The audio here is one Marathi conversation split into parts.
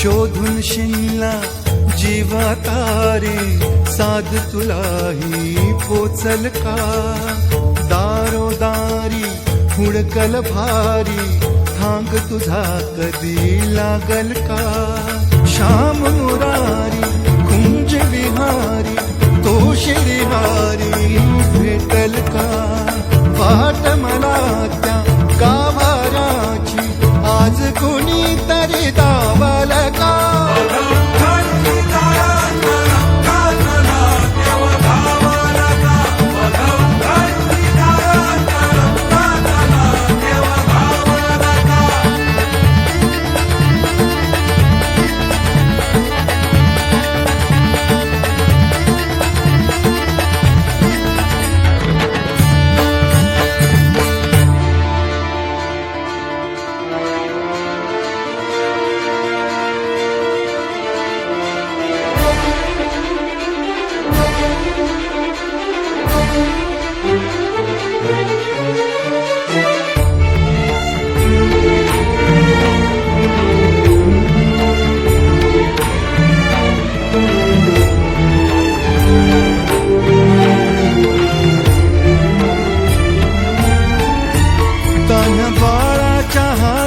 शोधून शिनला जीवा तारे साध तुलाही पोचल का दारोदारी हुडकल भारी थांग तुझा कधी लागल का श्याम मुरारी कुंज विहारी तो श्रीहारी भेटल का वाट मला त्या गाभाराची आज कोणी तरी दावल का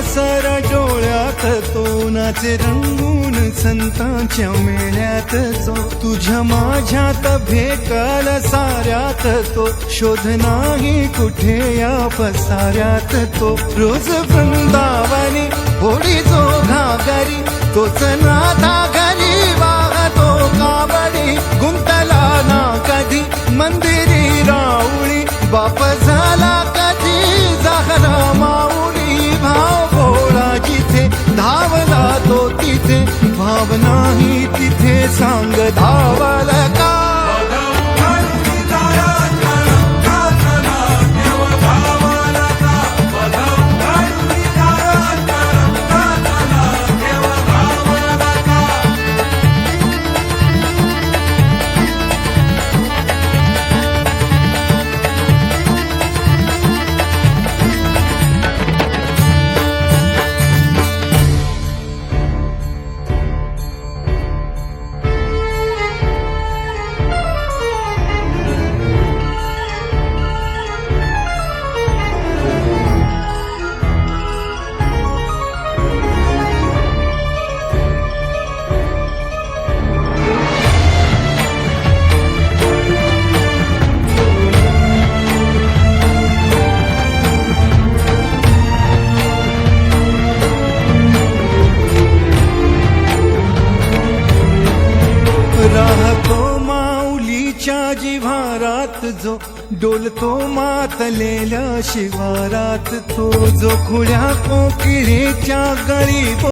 सर डोळ्यात तो नाचे रंगून संतांच्या मेळ्यात जो तुझ्या माझ्यात भेकल साऱ्यात तो शोध नाही कुठे या पसाऱ्यात तो रोज वृंदावनी होडी जो घागरी तोच नाथा घरी वाहतो कावडी गुंतला ना कधी मंदिरी राऊळी बाप झाला कधी जाहरा माऊली भाव जिथे धावला तो तिथे भावना ही तिथे सांग धावल का राहतो माऊलीच्या जिव्हारात जो डोलतो मातलेल्या शिवारात तो जो खुळ्या कोकिळेच्या गळी